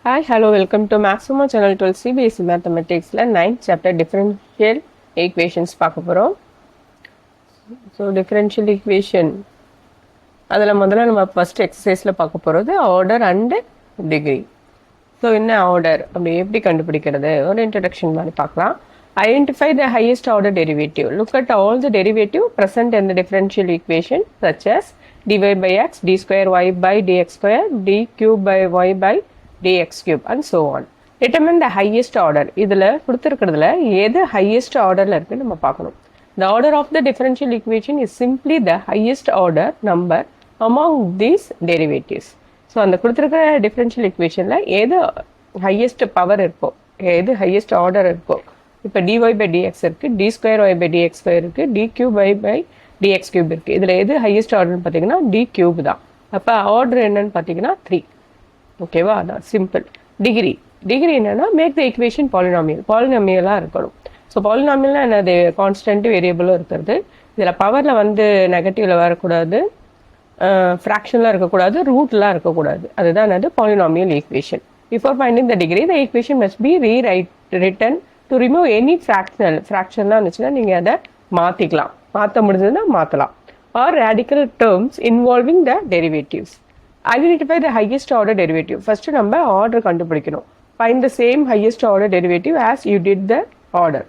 Hi, hello, welcome to Maximo Channel 12 CBSE Mathematics 9th chapter differential equations பார்க்க போறோம். So differential equation அதில் முதல்ல நம்ம first exerciseல பார்க்க போகிறது order and degree. So என்ன order அப்படி எப்படி கண்டுபிடிக்கிறது ஒரு introduction மாதிரி பார்க்கலாம். Identify the highest order derivative. Look at all the derivative present in the differential equation such as dy by x, d square y by dx square, d cube by y by dx cube and so on. Determine the highest order. இதில் கொடுத்துருக்கிறதுல எது highest orderல இருக்குன்னு நம்ம பார்க்கணும். The order of the differential equation is simply the highest order number among these derivatives. So அந்த கொடுத்துருக்கிற differential equationல எது highest power இருக்கோ, எது highest order இருக்கோ, இப்போ dy by dx இருக்கு, d square y by dx square இருக்கு, d cube y by dx cube இருக்கு. இதில் எது highest orderன்னு பார்த்தீங்கன்னா d cube தான். அப்போ order என்னன்னு பார்த்தீங்கன்னா 3. ஓகேவா, அதான் சிம்பிள். டிகிரி என்னன்னா மேக் த ஈக்குவேஷன் பாலினாமியலாக இருக்கணும். ஸோ பாலினாமியல்னா என்னது, கான்ஸ்டன்ட் வேரியபிளும் இருக்கிறது. இதில் பவரில் வந்து நெகட்டிவ்ல வரக்கூடாது, ஃப்ராக்ஷனில் இருக்கக்கூடாது, ரூட்லாம் இருக்கக்கூடாது. அதுதான் என்னது polynomial equation. Before finding the degree the equation must be written to remove any ஃப்ராக்ஷன்லாம் இருந்துச்சுன்னா நீங்கள் அதை மாற்றிக்கலாம், மாற்ற முடிஞ்சதுன்னா மாற்றலாம். Or radical terms involving the derivatives. Identify the highest order derivative. First நம்ம order கண்டுபிடிக்கணும். Find the same highest order derivative as you did the order.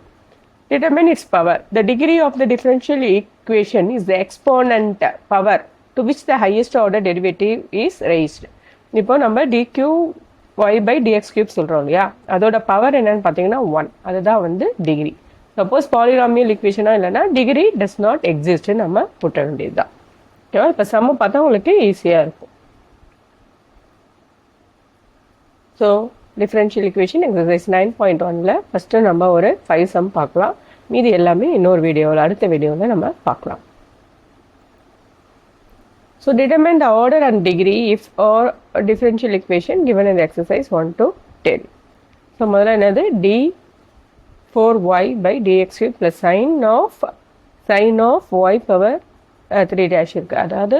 Determine its power. The degree of the differential equation is the exponent power to which the highest order derivative is raised. இப்போ நம்ம dq y by dx cube சொல்றோம் இல்லையா, அதோட power என்னன்னு பார்த்தீங்கன்னா 1. அதுதான் வந்து degree. Suppose polynomial ஈக்குவேஷனா இல்லைன்னா டிகிரி டஸ் நாட் எக்ஸிஸ்ட் நம்ம போட்ட வேண்டியதுதான். ஓகேவா, இப்போ சம்ம பார்த்தா உங்களுக்கு ஈஸியாக இருக்கும். ஸோ டிஃப்ரென்ஷியல் ஈக்குவேஷன் எக்ஸசைஸ் 9.1ல ஃபஸ்ட்டு நம்ம ஒரு 5 சம் பார்க்கலாம். மீதி எல்லாமே இன்னொரு வீடியோவில், அடுத்த வீடியோவில் நம்ம பார்க்கலாம். So determine the order and degree of our differential equation given in exercise 1 to 10. So முதல்ல என்னது d4y by dx cube plus sin of y power 3 dash இருக்குது. அதாவது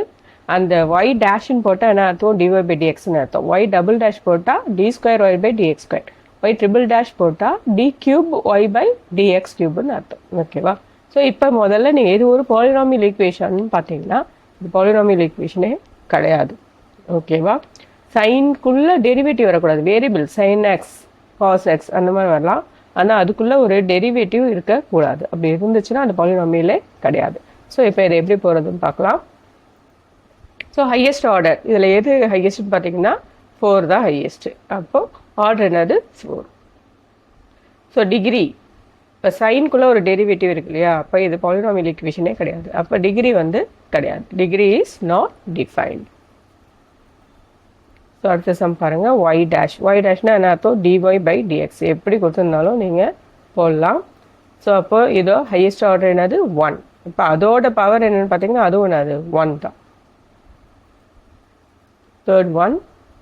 அந்த y டேஷ்னு போட்டால் என்ன அர்த்தம், dy by dxன்னு அர்த்தம். y டபுள் டேஷ் போட்டால் d square y by dx square, y triple dash போட்டால் d cube y by dx கியூப்னு அர்த்தம். ஓகேவா, ஸோ இப்போ முதல்ல நீங்கள் எது ஒரு பாலினாமியல் ஈக்குவேஷன் பார்த்தீங்கன்னா இது பாலினாமியல் ஈக்குவேஷனே கிடையாது. ஓகேவா, சைனுக்குள்ளே டெரிவேட்டிவ் வரக்கூடாது. Variable sine x cos x அந்த மாதிரி வரலாம், ஆனால் அதுக்குள்ளே ஒரு டெரிவேட்டிவ் இருக்கக்கூடாது. அப்படி இருந்துச்சுன்னா அந்த பாலினாமியலே கிடையாது. ஸோ இப்போ இதை எப்படி போகிறதுன்னு பார்க்கலாம். ஸோ ஹையஸ்ட் ஆர்டர் இதில் எது ஹையஸ்ட்னு பார்த்தீங்கன்னா 4 தான் ஹையஸ்ட்டு. அப்போது ஆர்டர் என்னது 4. ஸோ டிகிரி இப்போ சைனுக்குள்ளே ஒரு டெரிவேட்டிவ் இருக்கு இல்லையா, அப்போ இது பாலினாமியல் ஈக்குவேஷனே கிடையாது. அப்போ டிகிரி வந்து கிடையாது, degree is not defined. So அடுத்த சம் பாருங்கள், ஒய் டேஷ்னா என்ன அர்த்தம், டிஒய் பை டிஎக்ஸ். எப்படி கொடுத்துருந்தாலும் நீங்கள் போடலாம். ஸோ அப்போது இதோ ஹையஸ்ட் ஆர்டர் என்னது 1. இப்போ அதோட பவர் என்னென்னு பார்த்தீங்கன்னா அதுவும் என்னது 1 தான். Third one,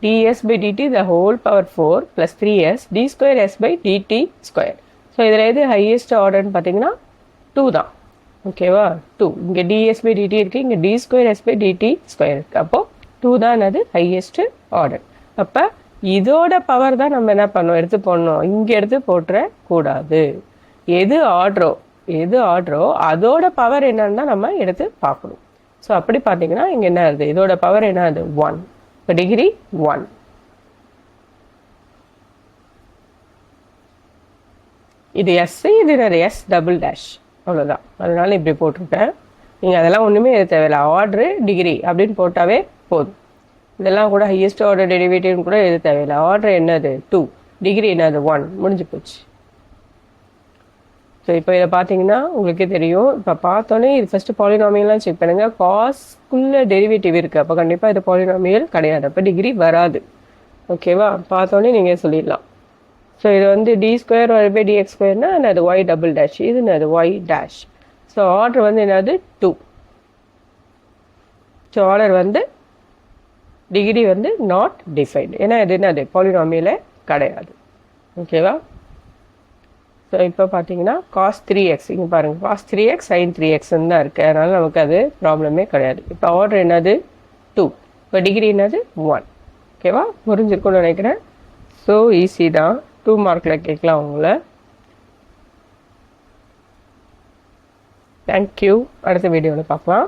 ds by dt the whole power 4 plus 3s d square s by dt square. So இதில் எது ஹையஸ்ட் ஆர்டர்னு பார்த்தீங்கன்னா 2 தான். ஓகேவா, 2. இங்கே ds by dt இருக்குது, இங்கே d square s by dt square இருக்குது. அப்போது 2 தான் அது ஹையஸ்ட் ஆர்டர். அப்போ இதோட பவர் தான் நம்ம என்ன பண்ணோம், எடுத்து போடணும். இங்கே எடுத்து போட்டுறக்கூடாது. எது ஆர்டரோ அதோட பவர் என்னன்னு தான் நம்ம எடுத்து பார்க்கணும். ஸோ அப்படி பார்த்தீங்கன்னா இங்கே என்ன ஆகுது, இதோட பவர் என்ன ஆகுது 1. இப்போ டிகிரி 1. இது எஸ், இது எஸ் டபுள் டேஷ், அவ்வளோதான். அதனால இப்படி போட்டிருக்கேன். நீங்கள் அதெல்லாம் ஒன்றுமே எது தேவையில்லை, ஆர்டரு டிகிரி அப்படின்னு போட்டாவே போதும். இதெல்லாம் கூட ஹையஸ்ட் ஆர்டர் டெரிவேட்டிவ்னு கூட எது தேவையில்லை. ஆர்டர் என்னது 2, டிகிரி என்னது 1, முடிஞ்சு போச்சு. ஸோ இப்போ இதை பார்த்தீங்கன்னா உங்களுக்கே தெரியும். இப்போ பார்த்தோன்னே இது ஃபஸ்ட்டு பாலினாமியல்லாம் செக் பண்ணுங்கள். காஸ்க்குள்ளே டெரிவேட்டிவ் இருக்குது, அப்போ கண்டிப்பாக இது பாலினாமியல் கிடையாது, அப்போ டிகிரி வராது. ஓகேவா, பார்த்தோன்னே நீங்கள் சொல்லிடலாம். ஸோ இது வந்து D square Y by DX ஸ்கொயர்னா என்னது ஒய் டபுள் டேஷ், இது என்னது ஒய் டேஷ். ஸோ ஆர்டர் வந்து என்னது 2. ஸோ ஆர்டர் வந்து டிகிரி வந்து நாட் டிஃபைன்டு, ஏன்னா இது என்னது பாலினாமியலே கிடையாது. ஓகேவா, ஸோ இப்போ பார்த்தீங்கன்னா காஸ் 3x, இங்கே பாருங்கள் காஸ் 3x சைன் 3xன்னு தான் இருக்குது. அதனால் நமக்கு அது ப்ராப்ளமே கிடையாது. இப்போ ஆர்டர் என்னது 2, இப்போ டிகிரி என்னது 1. ஓகேவா, புரிஞ்சிருக்கும்னு நினைக்கிறேன். ஸோ ஈஸி தான், 2 மார்க்கில் கேட்கலாம் உங்களை. தேங்க்யூ. அடுத்த வீடியோவில் பார்க்கலாம்.